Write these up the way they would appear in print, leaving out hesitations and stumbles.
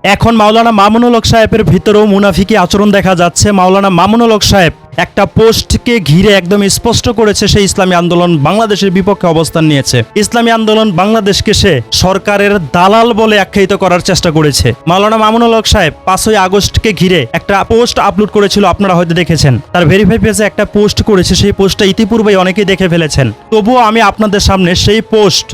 এখন মাওলানা মামুনুল হক সাহেবের ভিতরেও মুনাফিকি আচরণ দেখা যাচ্ছে। মাওলানা মামুনুল হক সাহেব একটা পোস্টকে ঘিরে একদম স্পষ্ট করেছে সে ইসলামী আন্দোলন বাংলাদেশের বিপক্ষে অবস্থান নিয়েছে। ইসলামী আন্দোলন বাংলাদেশকে সে সরকারের দালাল বলে আখ্যায়িত করার চেষ্টা করেছে। মাওলানা মামুনুল হক সাহেব 5ই আগস্টকে ঘিরে একটা পোস্ট আপলোড করেছিল, আপনারা হয়তো দেখেছেন। তার ভেরিফাই পেজে একটা পোস্ট করেছে, সেই পোস্টটা ইতিপূর্বেই অনেকেই দেখে ফেলেছেন। তবুও আমি আপনাদের সামনে সেই পোস্ট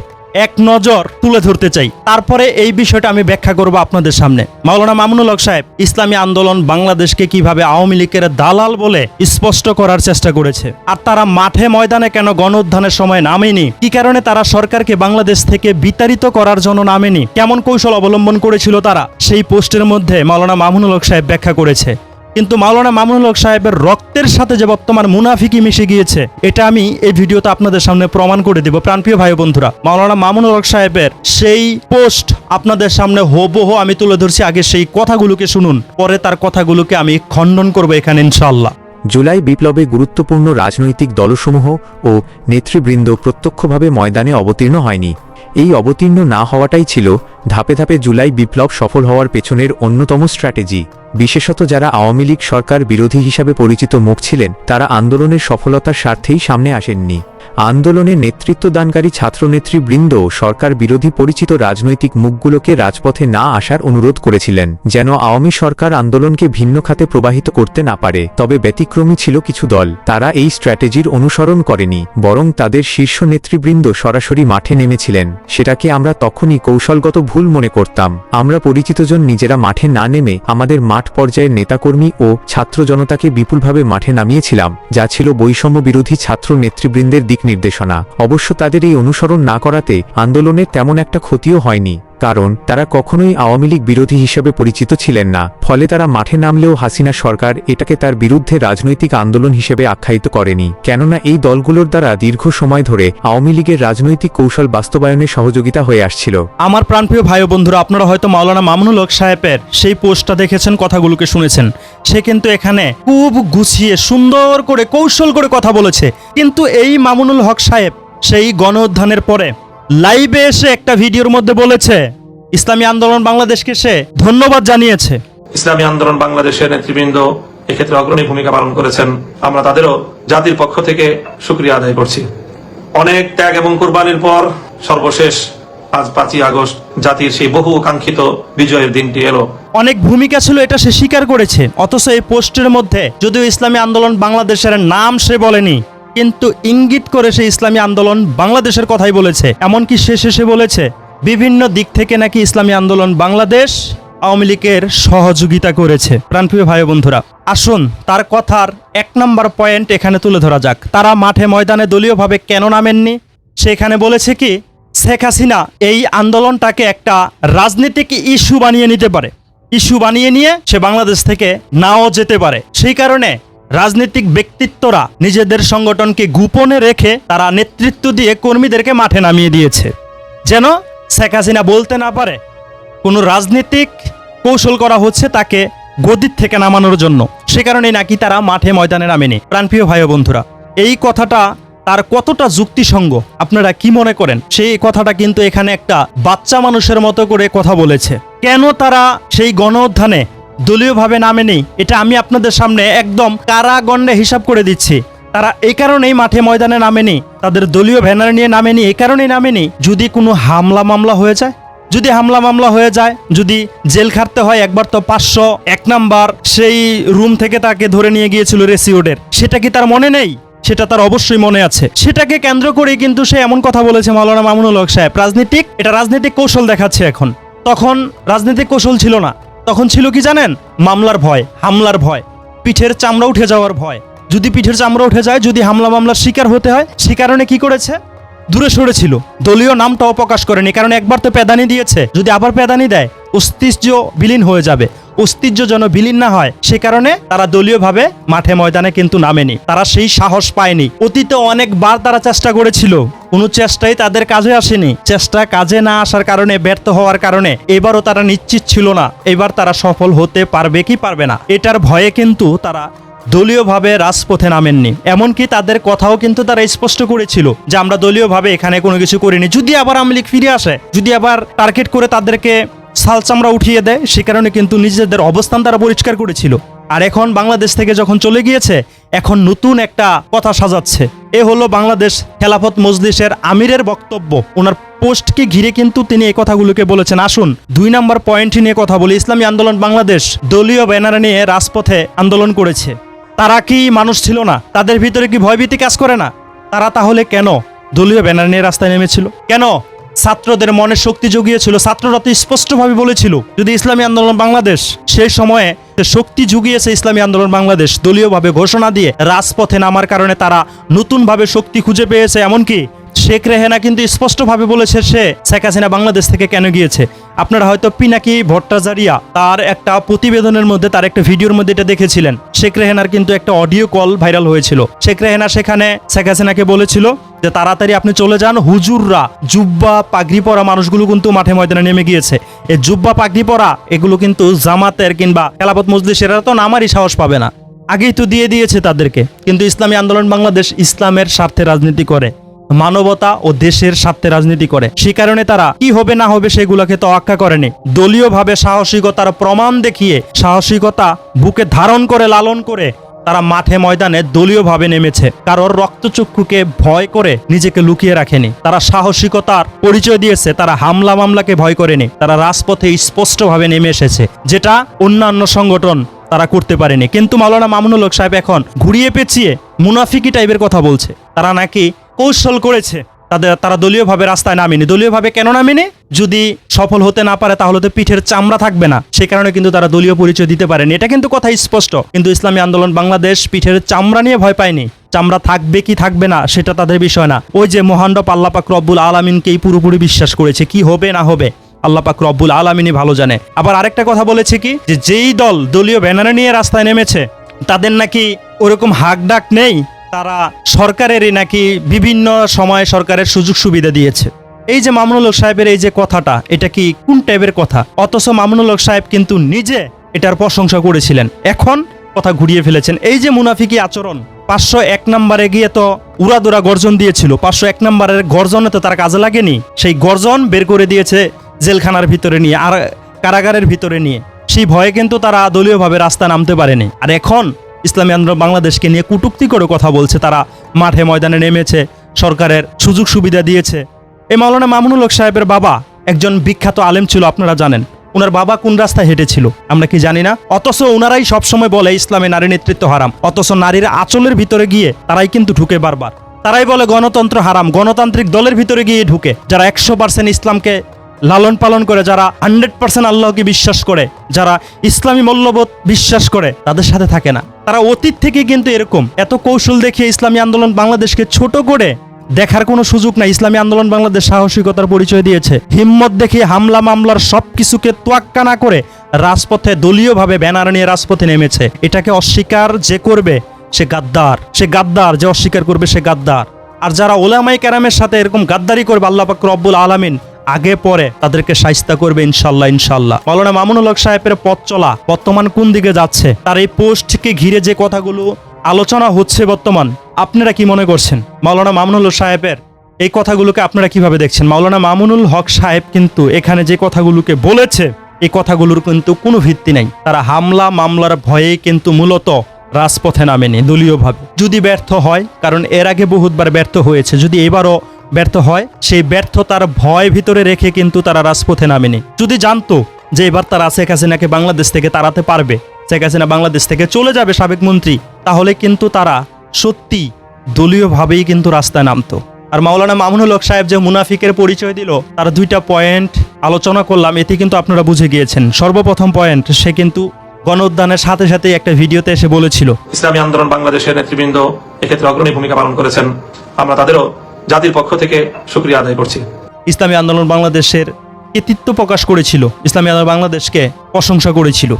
এক নজর তুলে ধরতে চাই, তারপরে এই বিষয়টা আমি ব্যাখ্যা করব আপনাদের সামনে। মাওলানা মামুনুল হক সাহেব ইসলামী আন্দোলন বাংলাদেশকে কিভাবে আওয়ামী লীগের দালাল বলে স্পষ্ট করার চেষ্টা করেছে। আর তারা মাঠে ময়দানে কেন গণ উত্থানের সময় নামেনি, কি কারণে তারা সরকারকে বাংলাদেশ থেকে বিতাড়িত করার জন্য নামেনি, কেমন কৌশল অবলম্বন করেছিল তারা, সেই পোস্টের মধ্যে মাওলানা মামুনুল হক সাহেব ব্যাখ্যা করেছে। কিন্তু মাওলানা মামুনুল হক সাহেবের রক্তের সাথে যে বর্তমান মুনাফিকি মিশে গিয়েছে, এটা আমি এই ভিডিওতে আপনাদের সামনে প্রমাণ করে দেব। প্রাণপ্রিয় ভাই বন্ধুরা, মাওলানা মামুনুল হক সাহেবের সেই পোস্ট আপনাদের সামনে হুবহু আমি তুলে ধরছি। আগে সেই কথাগুলোকে শুনুন, পরে তার কথাগুলোকে আমি খণ্ডন করব এখানে ইনশাআল্লাহ। জুলাই বিপ্লবে গুরুত্বপূর্ণ রাজনৈতিক দলসমূহ ও নেতৃবৃন্দ প্রত্যক্ষভাবে ময়দানে অবতীর্ণ হয়নি। এই অবতীর্ণ না হওয়াটাই ছিল ধাপে ধাপে জুলাই বিপ্লব সফল হওয়ার পেছনের অন্যতম স্ট্র্যাটেজি। বিশেষত যারা আওয়ামী লীগ সরকার বিরোধী হিসাবে পরিচিত মুখ ছিলেন, তারা আন্দোলনের সফলতার স্বার্থেই সামনে আসেননি। আন্দোলনে নেতৃত্বদানকারী ছাত্রনেতৃবৃন্দ সরকার বিরোধী পরিচিত রাজনৈতিক মুখগুলোকে রাজপথে না আসার অনুরোধ করেছিলেন, যেন আওয়ামী সরকার আন্দোলনকে ভিন্ন খাতে প্রবাহিত করতে না পারে। তবে ব্যতিক্রমী ছিল কিছু দল, তারা এই স্ট্র্যাটেজির অনুসরণ করেনি, বরং তাদের শীর্ষ নেতৃবৃন্দ সরাসরি মাঠে নেমেছিলেন। সেটাকে আমরা তখনই কৌশলগত ভুল মনে করতাম। আমরা পরিচিতজন নিজেরা মাঠে না নেমে আমাদের মাঠ পর্যায়ের নেতাকর্মী ও ছাত্র জনতাকে বিপুলভাবে মাঠে নামিয়েছিলাম, যা ছিল বৈষম্য বিরোধী ছাত্র নেতৃবৃন্দের দিক নির্দেশনা। অবশ্য তাদের এই অনুসরণ না করাতে আন্দোলনের তেমন একটা ক্ষতিও হয়নি, কারণ তারা কখনোই আওয়ামী লীগ বিরোধী হিসেবে পরিচিত ছিলেন না। ফলে তারা মাঠে নামলেও হাসিনা সরকার এটাকে তার বিরুদ্ধে রাজনৈতিক আন্দোলন হিসেবে আখ্যায়িত করেনি, কেননা এই দলগুলোর দ্বারা দীর্ঘ সময় ধরে আওয়ামী লীগের রাজনৈতিক কৌশল বাস্তবায়নে সহযোগিতা হয়ে আসছিল। আমার প্রাণপ্রিয় ভাই ও বন্ধুরা, আপনারা হয়তো মাওলানা মামুনুল হক সাহেবের সেই পোস্টটা দেখেছেন, কথাগুলোকে শুনেছেন। সে কিন্তু এখানে খুব গুছিয়ে সুন্দর করে কৌশল করে কথা বলেছে। কিন্তু এই মামুনুল হক সাহেব সেই গণ উত্থানের পরে লাইভে এসে একটা ভিডিওর মধ্যে বলেছে ইসলামী আন্দোলন বাংলাদেশকে সে ধন্যবাদ জানিয়েছে। ইসলামী আন্দোলন বাংলাদেশের নেতৃবৃন্দ এক্ষেত্রে অগ্রণী ভূমিকা পালন করেছেন। আমরা তাদেরও জাতির পক্ষ থেকে শুকরিয়া আদায় করছি। অনেক ত্যাগ এবং কুরবানির পর সর্বশেষ আজ 5ই আগস্ট জাতির সেই বহু কাঙ্ক্ষিত বিজয়ের দিনটি এলো। অনেক ভূমিকা ছিল, এটা সে স্বীকার করেছে। অথচ এই পোস্টের মধ্যে যদিও ইসলামী আন্দোলন বাংলাদেশের নাম সে বলেনি, কিন্তু ইঙ্গিত করে সে ইসলামী আন্দোলন বাংলাদেশের কথাই বলেছে। এমনকি সে শেষে বলেছে বিভিন্ন দিক থেকে নাকি ইসলামী আন্দোলন বাংলাদেশ আওয়ামী লীগের সহযোগিতা করেছে। প্রাণপ্রিয় ভাই বন্ধুরা, আসুন তার কথার 1 নম্বর পয়েন্ট এখানে তুলে ধরা যাক। তারা মাঠে ময়দানে দলীয়ভাবে কেন নামেননি? সেখানে বলেছে কি, শেখ হাসিনা এই আন্দোলনটাকে একটা রাজনৈতিক ইস্যু বানিয়ে নিতে পারে, ইস্যু বানিয়ে নিয়ে সে বাংলাদেশ থেকে নাও যেতে পারে। সেই কারণে রাজনৈতিক ব্যক্তিত্বরা নিজেদের সংগঠনকে গোপনে রেখে তারা নেতৃত্ব দিয়ে কর্মীদেরকে মাঠে নামিয়ে দিয়েছে, যেন শেখ হাসিনা বলতে না পারে কোনো রাজনৈতিক কৌশল করা হচ্ছে তাকে গদির থেকে নামানোর জন্য। সে কারণে নাকি তারা মাঠে ময়দানে নামেনি। প্রাণপ্রিয় ভাই বন্ধুরা, এই কথাটা তার কতটা যুক্তিসঙ্গ আপনারা কি মনে করেন? সেই কথাটা কিন্তু এখানে একটা বাচ্চা মানুষের মতো করে কথা বলেছে। কেন তারা সেই গণ উত্থানে দলীয়ভাবে নামেনি, এটা আমি আপনাদের সামনে একদম কারাগণ্ডে হিসাব করে দিচ্ছি। তারা এই কারণেই মাঠে ময়দানে নামেনি, তাদের দলীয় ব্যানার নিয়ে নামেনি, এই কারণেই নামেনি যদি কোনো হামলা মামলা হয়ে যায়। যদি হামলা মামলা হয়ে যায়, যদি জেল খাটতে হয়, একবার তো 501 নাম্বার সেই রুম থেকে তাকে ধরে নিয়ে গিয়েছিল রেসিওডের, সেটা কি তার মনে নেই? সেটা তার অবশ্যই মনে আছে। সেটাকে কেন্দ্র করেই কিন্তু সে এমন কথা বলেছে মাওলানা মামুনুল হক সাহেব। এটা রাজনৈতিক কৌশল দেখাচ্ছে এখন। তখন রাজনৈতিক কৌশল ছিল না, তখন ছিল কি জানেন? মামলার ভয়, হামলার ভয়, পিঠের চামড়া উঠে যাওয়ার ভয়। যদি পিঠের চামড়া উঠে যায়, যদি মামলার শিকার হতে হয়, সে কারণে কি করেছে? দূরে সরেছিল, দলীয় নামটাও প্রকাশ করেনি। কারণ একবার তো প্যাদানি দিয়েছে, যদি আবার প্যাদানি দেয় অস্তিত্ব বিলীন হয়ে যাবে। অস্তিত্ব যেন বিলীন না হয়, সে কারণে তারা দলীয়ভাবে মাঠে ময়দানে কিন্তু নামেনি। তারা সেই সাহস পায়নি। অতীতে অনেকবার তারা চেষ্টা করেছিল, কোনো চেষ্টাই তাদের কাজে আসেনি। চেষ্টা কাজে না আসার কারণে, ব্যর্থ হওয়ার কারণে এবারও তারা নিশ্চিত ছিল না এবার তারা সফল হতে পারবে কি পারবে না। এটার ভয়ে কিন্তু তারা দলীয়ভাবে রাজপথে নামেননি। এমনকি তাদের কথাও কিন্তু তারা স্পষ্ট করেছিল যে আমরা দলীয়ভাবে এখানে কোনো কিছু করিনি। যদি আবার আওয়ামী লীগ ফিরে আসে, যদি আবার টার্গেট করে তাদেরকে ছাল চামড়া উঠিয়ে দেয়, সে কারণে কিন্তু নিজেদের অবস্থান তারা পরিষ্কার করেছিল। আর এখন বাংলাদেশ থেকে যখন চলে গিয়েছে, এখন নতুন একটা কথা সাজাচ্ছে। এ হলো বাংলাদেশ খেলাফত মজলিসের আমিরের বক্তব্য। ওনার পোস্টকে ঘিরে কিন্তু তিনি এই কথাগুলোকে বলেছেন। আসুন 2 নম্বর পয়েন্ট নিয়ে কথা বলি। ইসলামী আন্দোলন বাংলাদেশ দলীয় ব্যানার নিয়ে রাজপথে আন্দোলন করেছে। তারা কি মানুষ ছিল না? তাদের ভিতরে কি ভয়ভীতি কাজ করে না? তারা তাহলে কেন দলীয় ব্যানার নিয়ে রাস্তায় নেমেছিল? কেন ছাত্রদের মনে শক্তি জুগিয়েছিল? ছাত্ররা তো স্পষ্টভাবে বলেছিল, যদি ইসলামী আন্দোলন বাংলাদেশ সেই সময়ে শক্তি জুগিয়েছে, ইসলামী আন্দোলন বাংলাদেশ দলীয়ভাবে ঘোষণা দিয়ে রাজপথে নামার কারণে তারা নতুনভাবে শক্তি খুঁজে পেয়েছে। এমনকি শেখ রেহানা কিন্তু স্পষ্টভাবে বলেছে সে শেখ হাসিনা বাংলাদেশ থেকে কেন গিয়েছে। আপনারা হয়তো পিনাকি ভট্টাচার্য তার একটা প্রতিবেদনের মধ্যে, তার একটা ভিডিওর মধ্যে এটা দেখেছিলেন। শেখ রেহানার কিন্তু একটা অডিও কল ভাইরাল হয়েছিল। শেখ রেহানা সেখানে শেখ হাসিনাকে বলেছিল যে তাড়াতাড়ি আপনি চলে যান। হুজুররা, জুব্বা পাগড়ি পরা মানুষগুলো কিন্তু মাঠে ময়দানে নেমে গিয়েছে। এই জুব্বা পাগড়ি পরা এগুলো কিন্তু জামাতের কিংবা খেলাফত মজলিসের, এরা তো নামারই সাহস পাবে না, আগেই তো দিয়ে দিয়েছে তাদেরকে। কিন্তু ইসলামী আন্দোলন বাংলাদেশ ইসলামের স্বার্থে রাজনীতি করে, মানবতা ও দেশের স্বার্থে রাজনীতি করে। সে কারণে তারা কি হবে না হবে সেগুলোকে তোয়াক্কা করেনি। দলীয়ভাবে সাহসিকতার প্রমাণ দেখিয়ে, সাহসিকতা বুকে ধারণ করে, লালন করে তারা মাঠে ময়দানে দলীয়ভাবে নেমেছে। কারোর রক্তচক্ষুকে ভয় করে নিজেকে লুকিয়ে রাখেনি। তারা সাহসিকতার পরিচয় দিয়েছে। তারা হামলা মামলাকে ভয় করেনি। তারা রাজপথে স্পষ্টভাবে নেমে এসেছে, যেটা অন্যান্য সংগঠন তারা করতে পারেনি। কিন্তু মাওলানা মামুনুল হক সাহেব এখন ঘুরিয়ে পেঁচিয়ে মুনাফিকি টাইপের কথা বলছে। তারা নাকি কৌশল করেছে, তারা দলীয়ভাবে রাস্তায় নামেনি। দলীয়ভাবে কেন নামেনি? যদি সফল হতে না পারে তাহলে তো পিঠের চামড়া থাকবে না, সে কারণে কিন্তু তারা দলীয় পরিচয় দিতে পারেনি। এটা কিন্তু কথা স্পষ্ট। কিন্তু ইসলামী আন্দোলন বাংলাদেশ পিঠের চামড়া নিয়ে ভয় পায়নি। চামড়া থাকবে কি থাকবে না সেটা তাদের বিষয় না। ওই যে মহান্ডপ আল্লাহ পাক রব্বুল আলামিনকেই পুরোপুরি বিশ্বাস করেছে। কি হবে না হবে আল্লাহ পাক রব্বুল আলামিনই ভালো জানে। আবার আরেকটা কথা বলেছে কি, যে যেই দল দলীয় ব্যানারে নিয়ে রাস্তায় নেমেছে তাদের নাকি ওরকম হাক ডাক নেই, তারা সরকারেরই নাকি বিভিন্ন সময় সরকারের সুযোগ সুবিধা দিয়েছে। এই যে মামুনুল হক সাহেবের এই যে কথাটা, এটা কি কোন টাইপের কথা? অথচ মামুনুল হক সাহেব কিন্তু নিজে এটার প্রশংসা করেছিলেন, এখন কথা ঘুরিয়ে ফেলেছেন। এই যে মুনাফিকি আচরণ, 501 নম্বরে গিয়ে তো উড়াদুরা গর্জন দিয়েছিল। 501 নম্বরের গর্জনে তো তার কাজে লাগেনি। সেই গর্জন বের করে দিয়েছে জেলখানার ভিতরে নিয়ে, আর কারাগারের ভিতরে নিয়ে। সেই ভয়ে কিন্তু তারা দলীয়ভাবে রাস্তা নামতে পারেনি। আর এখন ইসলামী আন্দোলন বাংলাদেশকে নিয়ে কটূক্তি করে কথা বলছে। তারা মাঠে ময়দানে নেমেছে, সরকারের সুযোগ সুবিধা দিয়েছে। এই মাওলানা মামুনুল হক সাহেবের বাবা একজন বিখ্যাত আলেম ছিল, আপনারা জানেন। ওনার বাবা কোন রাস্তায় হেঁটেছিল আমরা কি জানি না? অথচ ওনারাই সবসময় বলে ইসলামে নারী নেতৃত্ব হারাম। অথচ নারীর আঁচলের ভিতরে গিয়ে তারাই কিন্তু ঢুকে বারবার। তারাই বলে গণতন্ত্র হারাম। গণতান্ত্রিক দলের ভিতরে গিয়ে ঢুকে, যারা 100% ইসলামকে লালন পালন করে, যারা 100% আল্লাহকে বিশ্বাস করে, যারা ইসলামী মূল্যবোধ বিশ্বাস করে, তাদের সাথে থাকে না। তারা অতীত থেকে কিন্তু এরকম এত কৌশল দেখিয়ে ইসলামী আন্দোলন বাংলাদেশকে ছোট করে দেখার কোনো সুযোগ নাই। ইসলামী আন্দোলন বাংলাদেশ সাহসিকতার পরিচয় দিয়েছে। হিম্মত দেখিয়ে হামলা মামলার সবকিছুকে তোয়াক্কা না করে রাজপথে দলীয়ভাবে ব্যানার নিয়ে রাজপথে নেমেছে। এটাকে অস্বীকার যে করবে সে গাদ্দার, সে গাদ্দার। যে অস্বীকার করবে সে গাদ্দার। আর যারা ওলামায়ে কেরামের সাথে এরকম গাদ্দারি করবে, আল্লাহ পাক রব্বুল আলামিন আগে পরে তাদেরকে শায়েস্তা করবে ইনশাল্লাহ, ইনশাল্লাহ। মাওলানা মামুনুল হক সাহেবের পথ চলা বর্তমান কোন দিকে যাচ্ছে, তার এই পোস্টকে ঘিরে যে কথাগুলো আলোচনা হচ্ছে বর্তমান, আপনারা কি মনে করছেন? মাওলানা মামুনুল হক সাহেবের এই কথাগুলোকে আপনারা কিভাবে দেখছেন? মাওলানা মামুনুল হক সাহেব কিন্তু এখানে যে কথাগুলোকে বলেছে, এই কথাগুলোর কিন্তু কোনো ভিত্তি নাই। তারা হামলা মামলার ভয়ে কিন্তু মূলত রাজপথে নামেনি দলীয়ভাবে। যদি ব্যর্থ হয়, কারণ এর আগে বহুতবার ব্যর্থ হয়েছে, যদি এবারও ব্যর্থ হয়, সেই ব্যর্থতার ভয় ভিতরে রেখে কিন্তু তারা রাজপথে নামেনি। যদি জানতো যে এবার তারা শেখ হাসিনাকে বাংলাদেশ থেকে তাড়াতে পারবে, শেখ হাসিনা বাংলাদেশ থেকে চলে যাবে সাবেক মন্ত্রী, তাহলে কিন্তু তারা সত্যি দলীয়ভাবেই কিন্তু রাস্তায় নামতো। আর মাওলানা মামুনুল হক সাহেব যে মুনাফিকের পরিচয় দিল, তার 2টা পয়েন্ট আলোচনা করলাম, এতে কিন্তু আপনারা বুঝে গিয়েছেন। সর্বপ্রথম পয়েন্ট, সে কিন্তু গণ উদ্যানের সাথে সাথে একটা ভিডিওতে এসে বলেছিল ইসলামী আন্দোলন বাংলাদেশের নেতৃবৃন্দ এক্ষেত্রে অগ্রণী ভূমিকা পালন করেছেন। আমরা তাদেরও জাতির পক্ষ থেকে শুকরিয়া আদায় করছি। ইসলামী আন্দোলন বাংলাদেশের কৃতিত্ব প্রকাশ করেছিল, ইসলামী আন্দোলন বাংলাদেশকে প্রশংসা করেছিল।